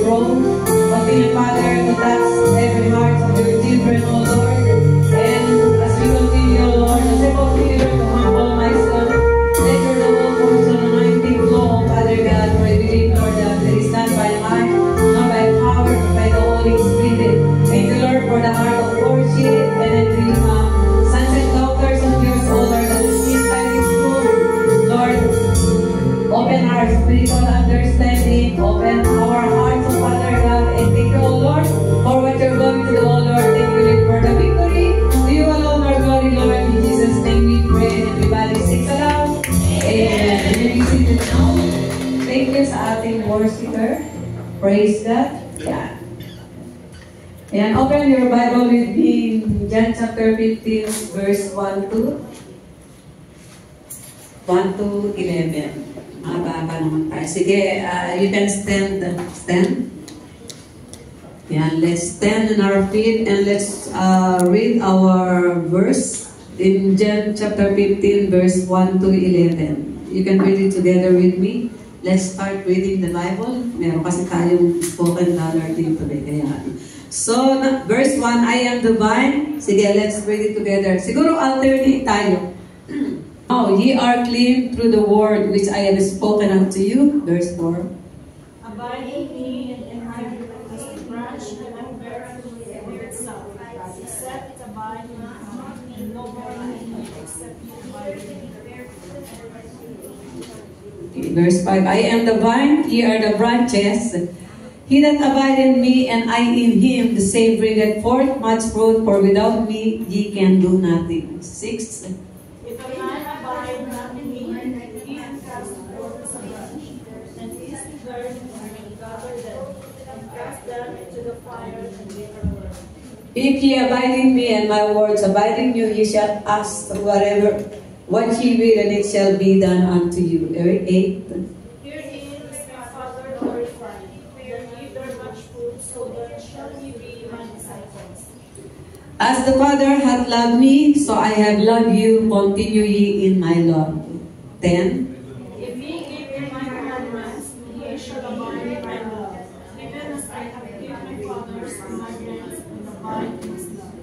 throne. Continue, Father, to touch every heart of your children, O Lord. And as we continue, Lord, as I continue to humble myself, let your love comes on anointing flow, Father God, for I believe, Lord, that it is not by might, not by power, but by the Holy Spirit. Thank you, Lord, for the heart of worship and the sons and daughters of yours, O Lord, that is inside this room. Lord, open our spiritual understanding, open our hearts, O Father God, and thank you, O Lord, for what you're going to do, O Lord. Thank you, Lord, for the victory. To you alone, our glory, Lord. In Jesus' name we pray. Everybody sings aloud. Amen. And you see the now. Thank you sa ating worshiper. Praise God. Yeah. And open your Bible with me in John chapter 15, verse 1 to 11. Mababa naman tayo. Sige, you can stand. Stand. Yan, let's stand on our feet and let's read our verse in John chapter 15, verse 1 to 11. You can read it together with me. Let's start reading the Bible. Meron kasi tayong spoken dollar dito today. Kaya. So, verse 1, I am the vine. Sige, let's read it together. Siguro alternate tayo. Now, ye are clean through the word which I have spoken unto you. Verse 4. Abide in me, and I will as the branch cannot bear fruit of itself, except it abide in me, and no more in me, except you abide in me. Verse 5. I am the vine, ye are the branches. He that abide in me, and I in him, the same bringeth forth much fruit, for without me ye can do nothing. 6. If a man abide not in me, he cast forth as a branch, and is withered, and gather them, and cast them into the fire, and they are burned. If ye abide in me, and my words abide in you, ye shall ask what ye will, and it shall be done unto you. 8. Herein is my Father glorified, that ye bear much fruit, so that shall ye be my disciples. As the Father hath loved me, so I have loved you. Continue ye in my love. 10. If ye keep my commandments, ye shall abide in my love, even as I have kept my Father's commandments and abide in his love.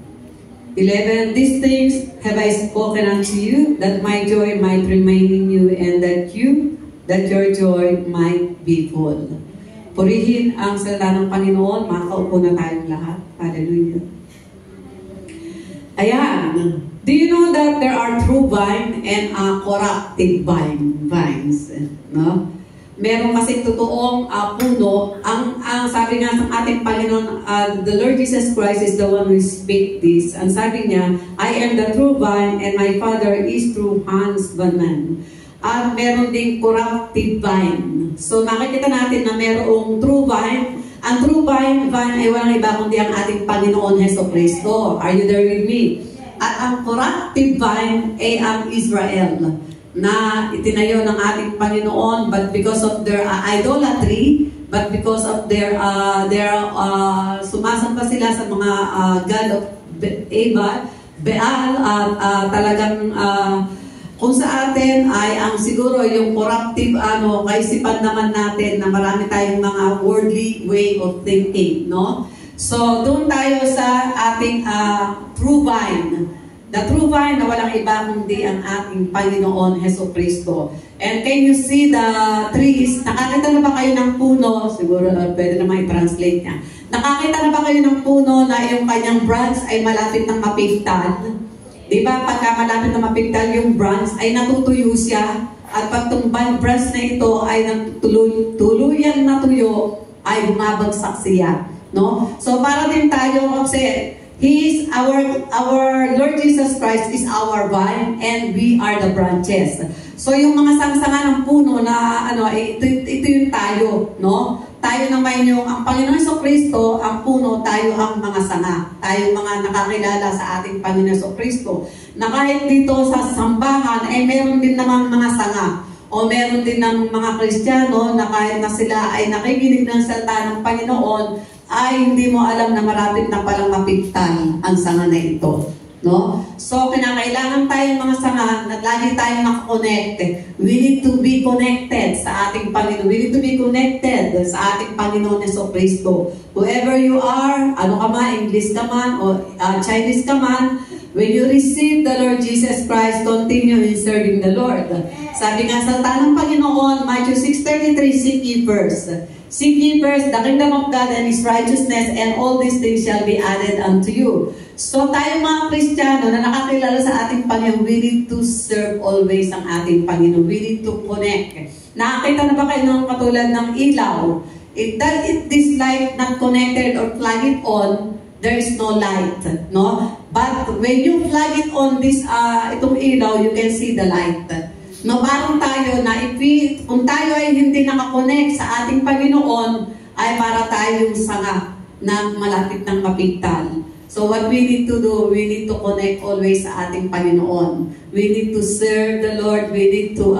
11. These things have I spoken unto you, that my joy might remain in you, and that your joy might be full. Purihin ang salita ng Panginoon. Makaupo na tayong lahat. Hallelujah. Ayan. Do you know that there are true vine and corruptive vines? No? Meron kasi totoong puno. Ang sabi nga sa ating Panginoon, the Lord Jesus Christ is the one who speak this. Ang sabi niya, I am the true vine and my Father is true husbandman. At meron ding corruptive vine. So nakikita natin na merong true vine. Ang true vine ay walang iba kundi ang ating Panginoon Hesus Kristo. Are you there with me? At ang corruptive vine ay ang Israel na itinayo ng ating Panginoon, but because of their idolatry, but because of their sumasamba sila sa mga god of Baal, talagang kung sa atin ay ang siguro yung corruptive kaisipan naman natin na marami tayong mga worldly way of thinking, no? So doon tayo sa ating true vine. The true vine na walang iba kundi ang ating Panginoon Hesus Kristo. And can you see the trees? Nakakita na ba kayo ng puno? Siguro pwede naman i-translate niya. Nakakita na ba kayo ng puno na yung kanyang branch ay malapit ng mapigtan? Diba, pagka malapit na mapigtan yung branch, ay natutuyo siya. At pag itong branch na ito ay tuluyan natuyo, ay bumabagsak siya. No? So, para din tayo, kasi He is our Lord Jesus Christ is our vine, and we are the branches. So, yung mga sangsangan ng puno na, ito yung tayo, no? Tayo naman yung, ang Panginoon Hesus Kristo, ang puno, tayo ang mga sanga. Tayo mga nakakilala sa ating Panginoon Hesus Kristo. Na kahit dito sa sambahan, meron din namang mga sanga. O meron din ng mga Kristiyano na kahit na sila ay nakikinig ng salita ng Panginoon, ay hindi mo alam na malapit na palang mapigtan ang sanga na ito. No? So, kinakailangan tayong mga sanga na lagi tayong nakakonect. We need to be connected sa ating Panginoon. We need to be connected sa ating Panginoon Yesu Cristo. Whoever you are, ano ka man, English ka man, o Chinese ka man, when you receive the Lord Jesus Christ, continue in serving the Lord. Sabi nga sa tanong Panginoon, Matthew 6:33, seek ye first. Seek ye first the kingdom of God and His righteousness, and all these things shall be added unto you. So tayo mga Kristiyano na nakakilala sa ating Panginoon, we need to serve always ang ating Panginoon. We need to connect. Nakakita na ba kayo ng katulad ng ilaw? If this light not connected or plug it on, there is no light, no? But when you plug it on this itong ilaw, you can see the light. No, parang tayo na kung tayo ay hindi nakakonect sa ating Panginoon, ay para tayong sanga na malapit ng kapital. So what we need to do, we need to connect always sa ating Panginoon. We need to serve the Lord. We need to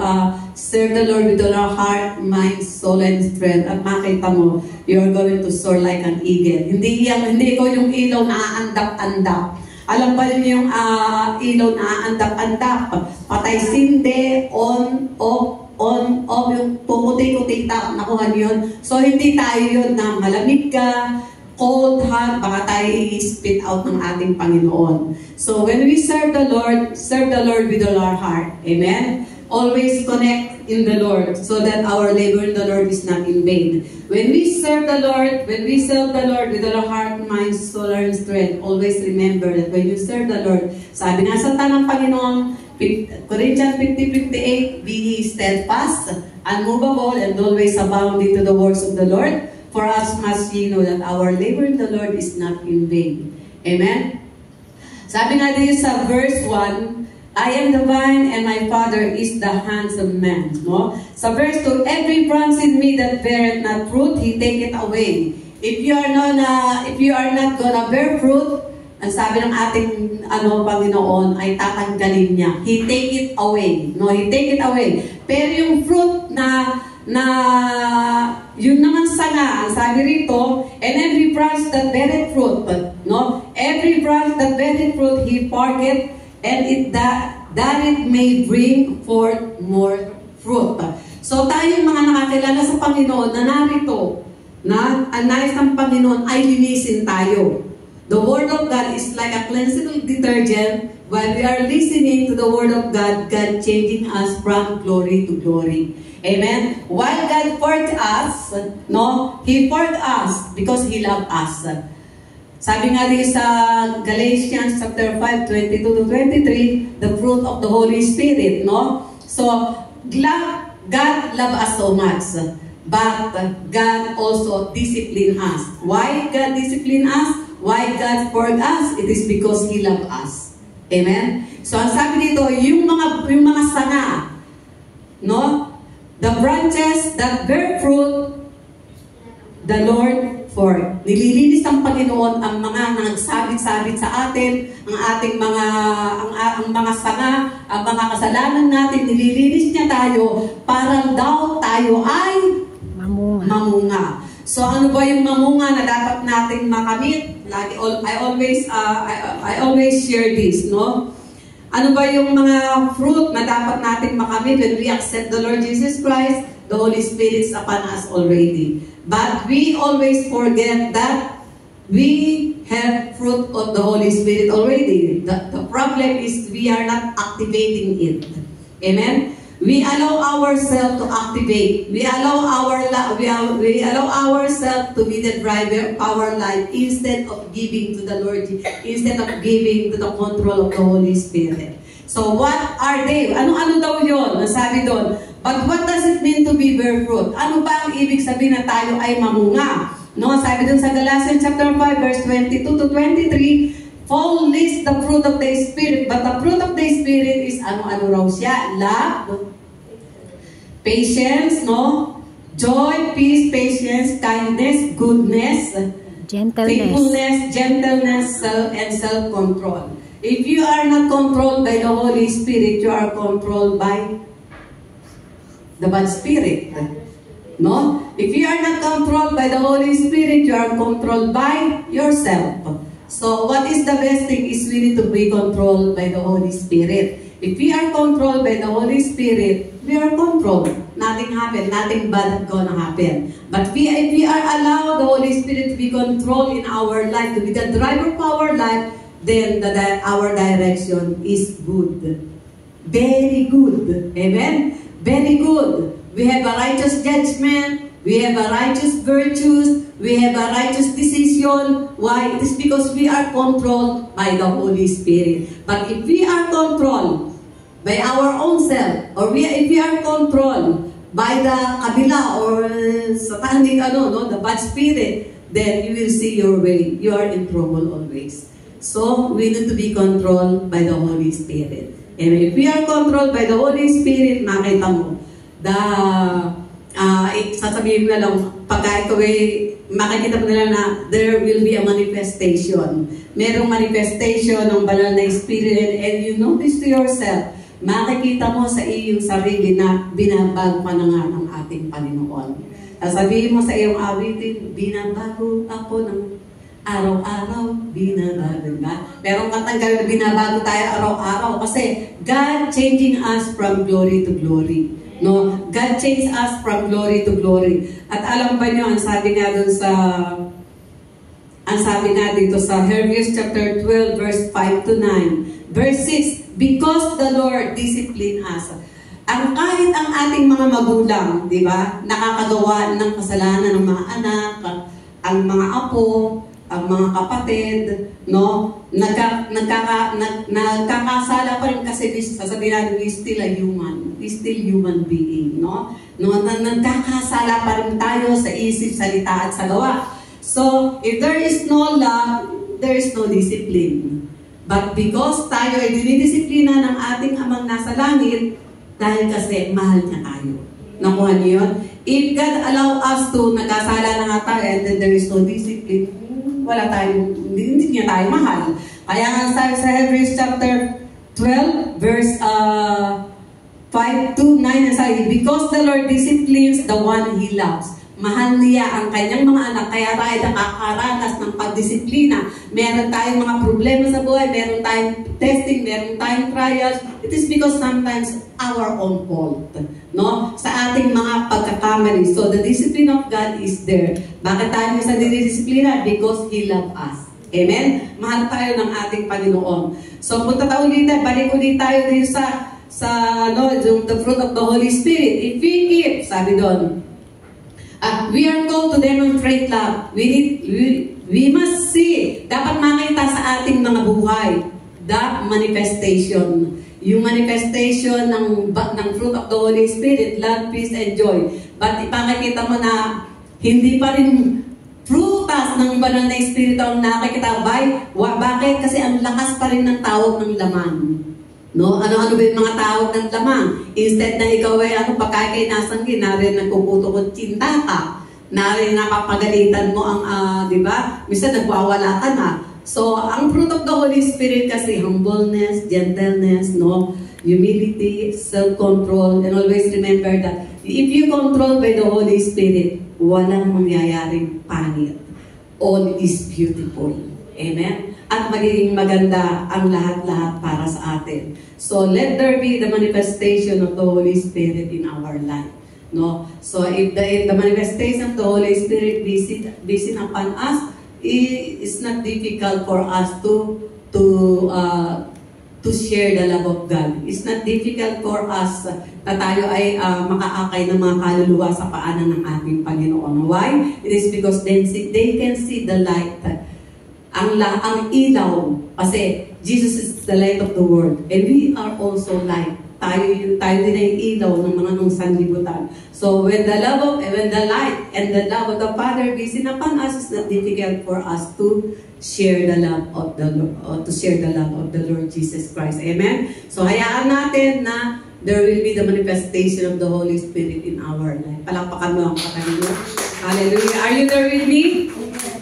serve the Lord with all our heart, mind, soul, and strength. At makita mo, you're going to soar like an eagle. Hindi ikaw yung ilaw na aandap-andap. Alam ba yun yung ilaw na aandap-andap? Patay sinde, on, off, yung pumuti-kuti, nakuha yun. So hindi tayo yun na malamig ka, cold, hot, baka tayo i-spit out ng ating Panginoon. So when we serve the Lord with all our heart. Amen? Always connect in the Lord so that our labor in the Lord is not in vain. When we serve the Lord with all our heart, mind, soul, and strength, always remember that when you serve the Lord, sabi nga sa tanang Panginoon, Corinthians 50:58, be ye steadfast, unmovable, and always abounding to the works of the Lord. For us must ye know that our labor in the Lord is not in vain. Amen? Sabi nga dito sa verse 1, I am the vine and my Father is the husbandman. No? Sa verse 2, every branch in me that beareth not fruit, He take it away. If you are not gonna bear fruit, ang sabi ng ating Panginoon ay tatanggalin niya. He take it away. No, He take it away. Pero yung fruit na yun naman sanga, ang sabi rito, and every branch that beareth fruit, no? Every branch that beareth fruit, He parteth, and that it may bring forth more fruit. So tayong mga nakakilala sa Panginoon na narito, na ang nais ng Panginoon ay linisin tayo. The Word of God is like a cleansing detergent. While we are listening to the Word of God, God changing us from glory to glory. Amen? While God poured us, no, He poured us because He loved us. Sabi nga rin sa Galatians chapter 5, 22-23, the fruit of the Holy Spirit, no? So, God loved us so much, but God also disciplined us. Why God disciplined us? Why God poured us? It is because He loved us. Amen? So, ang sabi dito, yung mga sanga, no? The branches that bear fruit, the Lord for. Nililinis ng Panginoon ang mga nagsabit-sabit sa atin, ang mga sanga, ang mga kasalanan natin, nililinis niya tayo para daw tayo ay mamunga. So ano ba yung mamunga na dapat nating makamit? I always share this, no? Ano ba yung mga fruit na dapat nating makamit when we accept the Lord Jesus Christ? The Holy Spirit is upon us already. But we always forget that we have fruit of the Holy Spirit already. The problem is we are not activating it. Amen? We allow ourselves to activate. We allow ourselves to be the driver of our life instead of giving to the Lord, instead of giving to the control of the Holy Spirit. So what are they? Ano daw yun? Nasabi doon. But what does it mean to be bear fruit? Ano ba ang ibig sabihin na tayo ay mamunga? No, sabi doon sa Galatians chapter 5 verse 22-23, Paul lists the fruit of the Spirit, but the fruit of the Spirit is ano raw siya? Love, patience, no? Joy, peace, patience, kindness, goodness, faithfulness, gentleness, and self-control. If you are not controlled by the Holy Spirit, you are controlled by the bad spirit. No? If you are not controlled by the Holy Spirit, you are controlled by yourself. So what is the best thing is we need to be controlled by the Holy Spirit. If we are controlled by the Holy Spirit, we are controlled. Nothing happen, nothing bad gonna happen. But if we are allowed the Holy Spirit to be controlled in our life, to be the driver of our life, then our direction is good. Very good. Amen? Very good. We have a righteous judgment. We have a righteous virtues. We have a righteous decision. Why? It is because we are controlled by the Holy Spirit. But if we are controlled by our own self, or if we are controlled by the kabila or satanic, the bad spirit, then you will see your way. You are in trouble always. So, we need to be controlled by the Holy Spirit. And if we are controlled by the Holy Spirit, makita mo, sasabihin mo na lang, pagka ikaw makikita mo nila na there will be a manifestation. Merong manifestation ng banal na Spirit, and you notice to yourself, makikita mo sa iyong sarili na binabago ka na nga ng ating Panginoon. Sabihin mo sa iyong awitin, binabago ako ng araw-araw, binabago nga. Merong katanggal na binabago tayo araw-araw kasi God changing us from glory to glory. No, God changed us from glory to glory. At alam ba niyo, ang sabi nga dito sa Hebrews chapter 12 verse 5 to 9. Verse 6, because the Lord discipline us. Kahit ang ating mga magulang, di ba, nakakagawa ng kasalanan ng mga anak, ang mga apo, ang mga kapatid, no? Nagkakasala pa rin kasi sasabihin natin, we still a human. We still human being, no? Nagkakasala pa rin tayo sa isip, salita at sa gawa. So, if there is no love, there is no discipline. But because tayo ay dinidisiplina ng ating amang nasa langit, dahil kasi mahal niya tayo. Nakuha niyo yun? If God allow us to nagkasala na nga tayo and then there is no discipline, wala tayo, hindi niya tayo mahal. Kaya nga sabi sa Hebrews chapter 12, verse 5 to 9, sabi, because the Lord disciplines the one He loves. Mahal niya ang kanyang mga anak, kaya tayo nakakaranas ng pagdisiplina. Meron tayong mga problema sa buhay, meron tayong testing, meron tayong trials. It is because sometimes our own fault, no? Sa ating mga pagkakamali. So the discipline of God is there. Bakit tayo sa dinidisiplina? Because He loves us. Amen? Mahal tayo ng ating Panginoon. So punta tayo ulit, balik ulit tayo din sa the fruit of the Holy Spirit. If we keep, sabi doon, we are called to demonstrate love. We must see, dapat makita sa ating mga buhay, the manifestation. Yung manifestation ng fruit of the Holy Spirit, love, peace, and joy. But ipakikita mo na hindi pa rin frutas ng banal na Espiritu ang nakikita. Bakit? Kasi ang lakas pa rin ng tawag ng laman. No, ano-ano ba yung mga tawag ng lamang? Instead na ikaw ay pagkakay nasanggi, narin nagpuputo ko tsinta ka, narin napapagalitan mo ang, di ba? Minsan nagwawala ka na. So, ang fruit of the Holy Spirit kasi, humbleness, gentleness, no, humility, self-control, and always remember that if you control by the Holy Spirit, walang mangyayaring pangit. All is beautiful. Amen? At magiging maganda ang lahat-lahat para sa atin. So, let there be the manifestation of the Holy Spirit in our life. No? So, if the manifestation of the Holy Spirit visit upon us, it's not difficult for us to share the love of God. It's not difficult for us na tayo ay makaakay ng mga kaluluwa sa paanan ng ating Panginoon. Why? It is because they can see the light. Ang ilaw, kasi Jesus is the light of the world, and we are also light. Tayo din ay ilaw ng mga nung sanlibutan. So when the light and the love of the Father visit upon us, it's not difficult for us to share the love of the Lord Jesus Christ. Amen. So hayaan natin na there will be the manifestation of the Holy Spirit in our life. Palakpakan mo ang Panginoon. Hallelujah. Are you there with me?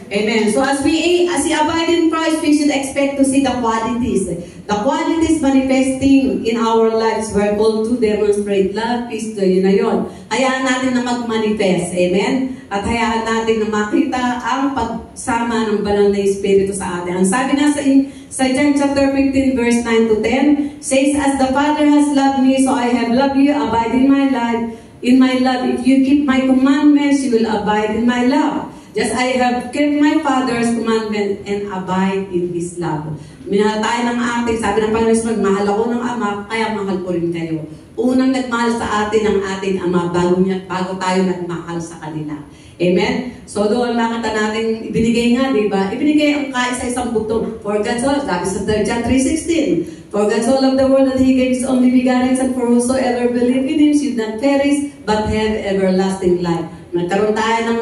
Amen. So as we abide in Christ, we should expect to see the qualities. The qualities manifesting in our lives. We're called to demonstrate love, peace, joy. Yun na yun. Hayaan natin na mag-manifest. Amen. At hayaan natin na makita ang pagsama ng banal na Espiritu sa atin. Ang sabi nga sa John chapter 15 verse 9 to 10 says, "As the Father has loved me, so I have loved you. Abide in my life. In my love, if you keep my commandments, you will abide in my love. Just I have kept my Father's commandment and abide in His love." Minahal tayo ng ating, sabi ng Panginoon, mahal ako ng Ama, kaya mahal ko rin kayo. Unang nagmahal sa atin ang ating Ama bago tayo nagmahal sa kanila. Amen? So doon makita natin, ibinigay nga, di ba? Ibinigay ang kaisa-isang bugtong. For God so, sabi sa John 3:16, "For God so loved the world that He gave His only begotten Son, for whosoever believe in Him should not perish, but have everlasting life." Nagkaroon tayo ng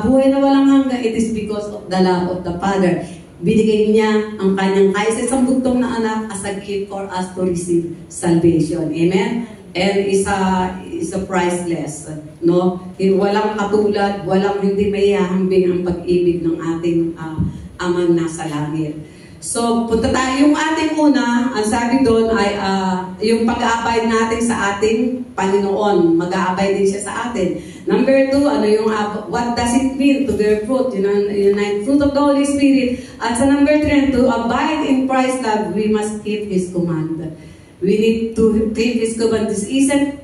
buhay na walang hanggan, it is because of the love of the Father. Binigay niya ang kanyang kaisa-isang bugtong na anak as a gift for us to receive salvation. Amen? And is a priceless. No? Walang katulad, walang hindi maihahambing ang pag-ibig ng ating amang nasa langit. So, punta tayo. Yung ating una, ang sabi doon ay yung pag-aabay natin sa ating Panginoon. Mag-aabay din siya sa atin. Number 2, what does it mean to bear fruit? Yung fruit of the Holy Spirit. At sa number 3, to abide in Christ's love, we must keep His command. We need to keep His command. This isn't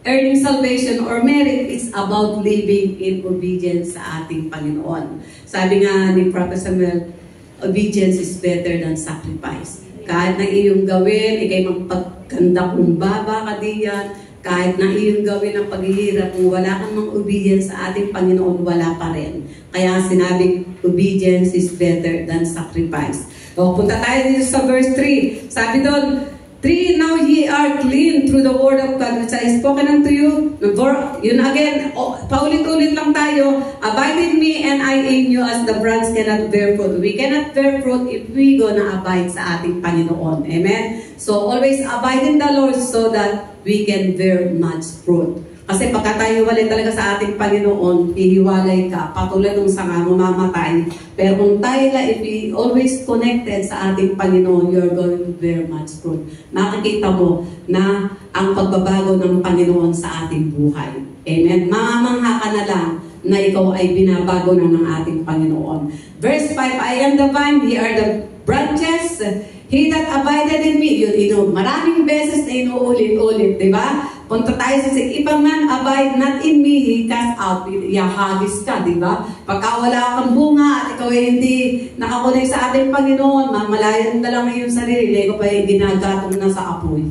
earning salvation or merit. It's about living in obedience sa ating Panginoon. Sabi nga ni Prophet Samuel, obedience is better than sacrifice. Kahit na iyong gawin, ikay magpagkanda kumbaba ka diyan, kahit na iyong gawin ang paghihirap, kung wala kang mang obedience sa ating Panginoon, wala pa rin. Kaya sinabing, obedience is better than sacrifice. O, punta tayo dito sa verse 3. Sabi doon, 3, "Now ye are clean through the word of God which I have spoken unto you." Yun again, paulit-ulit lang tayo. "Abide in me and I in you as the branch cannot bear fruit." We cannot bear fruit if we gonna abide sa ating Panginoon. Amen? So always abide in the Lord so that we can bear much fruit. Kasi pagka tayo hiwalay talaga sa ating Panginoon, hihiwalay ka, patulad ng sanga, mamamatay. Pero kung tayo if we always connected sa ating Panginoon, you're going to bear much fruit. Makikita mo na ang pagbabago ng Panginoon sa ating buhay. Amen? Mamamangha ka na lang na ikaw ay binabago na ng ating Panginoon. Verse 5, "I am the vine, ye are the branches. He that abided in me," yun, maraming beses na inuulit-ulit, di ba? Punta tayo sa "If a man abide not in me, he cast out." Yahagis ka, di ba? Pagka wala kang bunga at ikaw ay hindi nakakulay sa ating Panginoon, mamalayan na lang yung sarili, ikaw pa ay ginagatong na sa apoy.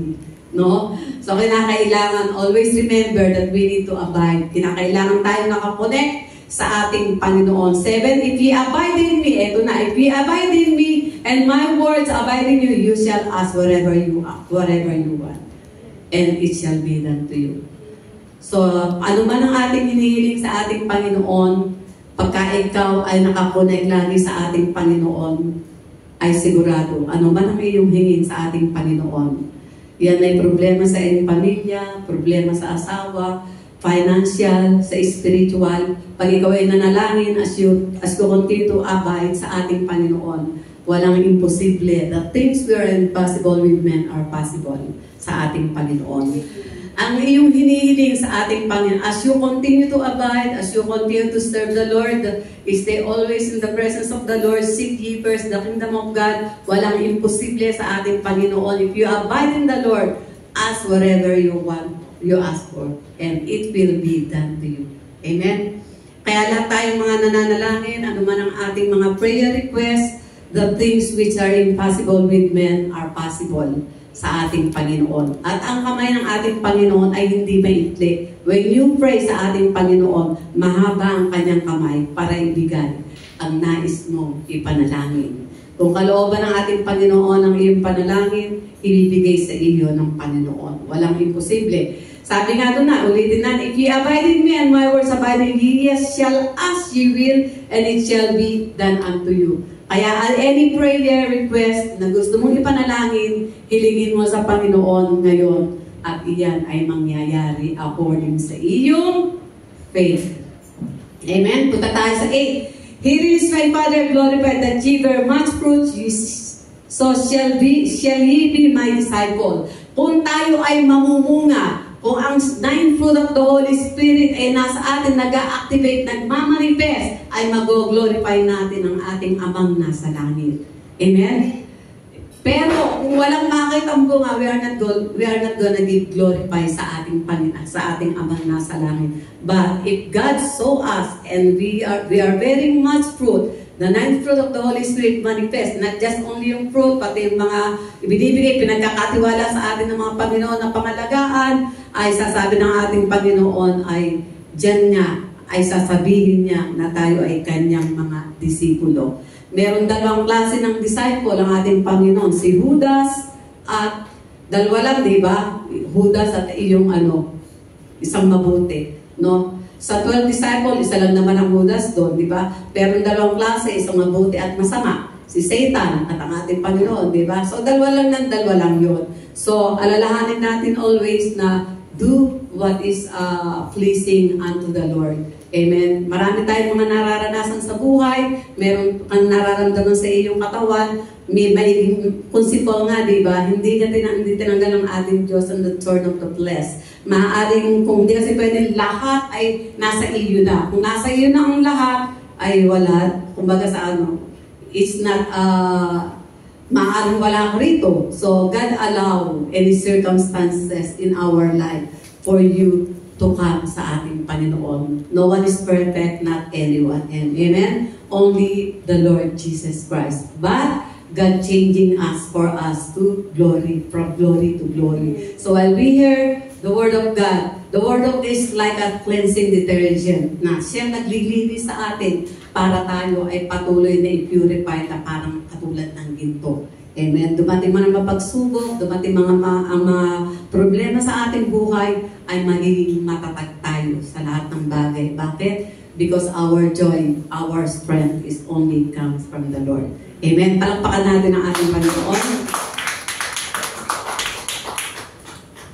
No? So, kinakailangan, always remember that we need to abide. Kinakailangan tayo nakakonect sa ating Panginoon. 7, "If ye abide in me," eto na, "if ye abide in me, and my words abide in you, you shall ask whatever you want. And it shall be done to you." So, ano man ang ating hinihiling sa ating Panginoon, pagka ikaw ay nakakonect lagi sa ating Panginoon, ay sigurado, ano man ang iyong hingin sa ating Panginoon. Yan ay problema sa iyong pamilya, problema sa asawa, financial, sa spiritual. Pag ikaw ay nanalangin as you continue to abide sa ating Panginoon, walang imposible. The things we are impossible with men are possible sa ating Panginoon. Ang iyong hinihiling sa ating Panginoon, as you continue to abide, as you continue to serve the Lord, stay always in the presence of the Lord, seek ye first the kingdom of God, walang imposible sa ating Panginoon. If you abide in the Lord, ask whatever you want, you ask for, and it will be done to you. Amen? Kaya lahat tayong mga nananalangin, ano man ang ating mga prayer requests, the things which are impossible with men are possible sa ating Panginoon. At ang kamay ng ating Panginoon ay hindi maikli. When you pray sa ating Panginoon, mahaba ang kanyang kamay para ibigay ang nais mo ipanalangin. Kung kalooban ng ating Panginoon ang iyong panalangin, ibibigay sa iyo ng Panginoon. Walang imposible. Sabi nga doon na, ulitin na, "If ye abide in me and my words abide in you, yes shall ask ye will, and it shall be done unto you." Kaya any prayer request na gusto mong ipanalangin, hilingin mo sa Panginoon ngayon at iyan ay mangyayari according sa iyong faith. Amen? Punta tayo sa 8. Here is my Father glorified that ye bear much fruit, so shall ye be my disciple. Kung tayo ay mamumunga, kung ang 9 fruit of the Holy Spirit ay nasa atin, nag-a-activate, nagmamanifest, ay mag-glorify natin ang ating Amang nasa langit. Amen? Pero kung walang makita ang bunga, we are not gonna give glorify sa ating Panginoon, sa ating Amang nasa langit. But if God saw us and we are bearing much fruit, the 9th fruit of the Holy Spirit manifest, not just only yung fruit, pati yung mga ibinibigay, pinagkakatiwala sa atin ng mga Panginoon na pangalagaan, ay sasabi ng ating Panginoon ay diyan nga, ay sasabihin niya na tayo ay kanyang mga disipulo. Meron dalawang klase ng disciple ang ating Panginoon, si Judas at dalawa lang, di ba? Judas at iyong isang mabuti, no? Sa 12 disciple, isa lang naman ang Judas doon, di ba? Pero dalawang klase, isang mabuti at masama, si Satan at ang ating Panginoon, di ba? So dalawa lang yun. So alalahanin natin always na do what is pleasing unto the Lord. Amen. Marami tayong mga nararanasan sa buhay, meron kang nararamdaman sa iyong katawan, may kung si Paul nga, di ba? Hindi tinanggal ng ating Diyos ang the thorn of the flesh. Maaaring kung di kasi pwede, lahat ay nasa iyo na. Kung nasa iyo na ang lahat, ay wala. Kumbaga sa it's not, maaaring wala ka rito. So, God allow any circumstances in our life for you to come sa ating Panginoon. No one is perfect, not anyone. And amen? Only the Lord Jesus Christ. But God changing us for us to glory, from glory to glory. So while we hear the Word of God, the Word of God is like a cleansing detergent na siya naglilinis sa atin para tayo ay patuloy na i-purify na parang katulad ng ginto. Amen. Dumating man ang mapagsubok, dumating ang mga problema sa ating buhay, ay magiging matatag tayo sa lahat ng bagay. Bakit? Because our joy, our strength is only comes from the Lord. Amen. Palakpakan natin ang ating Panginoon.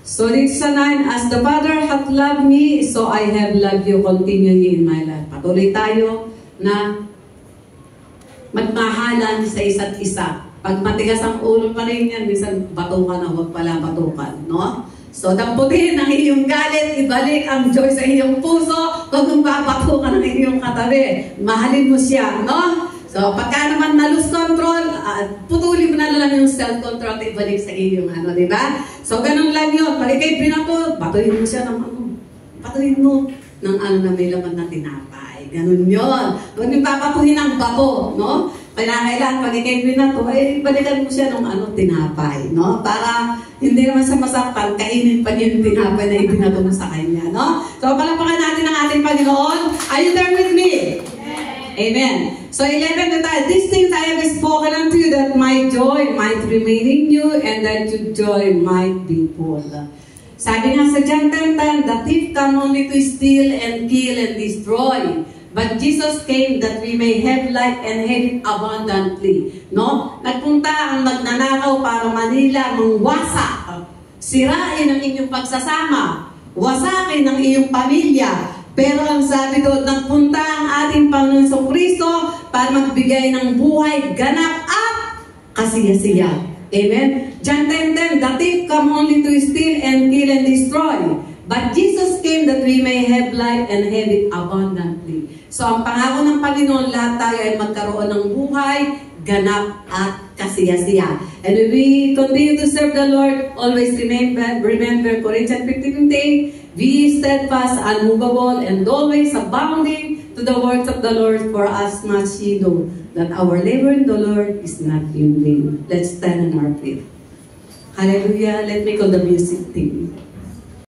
So this is 9, as the Father hath loved me, so I have loved you continually in my life. Patuloy tayo na magmahalan sa isa't isa. Pag matigas ang ulo pa rin yan, minsan batukan na, huwag pala batukan, no? So, damputin ang iyong galit, ibalik ang joy sa iyong puso, huwag mong babatukan ang iyong katabi. Mahalin mo siya, no? So, pagka naman na-lose control, putulin mo na lang yung self-control at ibalik sa iyong di ba? So, ganun lang yun. Pag ikay binato, batuhin mo siya ng batuhin mo ng na may laman na tinapay. Ganun yun. Huwag yung papatuhin ang bato, no? Kailangan pag ikay binato, balikan mo siya ng tinapay, no? Para hindi naman sa masaktan, kainin pa niya yung tinapay na ibinato mo sa kanya, no? So, palapakan natin ang ating Panginoon. Are you there with me? Amen. So 11 that these things I have spoken unto you, that my joy might remain in you, and that your joy might be full. Sabi nga sa John 10:10, the thief come only to steal and kill and destroy. But Jesus came that we may have life and have it abundantly. No? Nagpunta ang magnanakaw para Manila mangwasak. Sirain ang inyong pagsasama. Wasakin ang iyong pamilya. Pero ang sabi doon, nagpunta ang ating Panginoong Kristo para magbigay ng buhay, ganap at kasiyasiya. Amen? John 10:10, the thief come only to steal and kill and destroy. But Jesus came that we may have life and have it abundantly. So ang pangako ng Panginoon, lahat tayo ay magkaroon ng buhay, ganap at kasiyasiya. And when we continue to serve the Lord, always remember Corinthians 15:8, be steadfast, unmovable, and always abounding to the works of the Lord, for as much ye know that our labor in the Lord is not in vain. Let's stand on our feet. Hallelujah. Let me call the music team.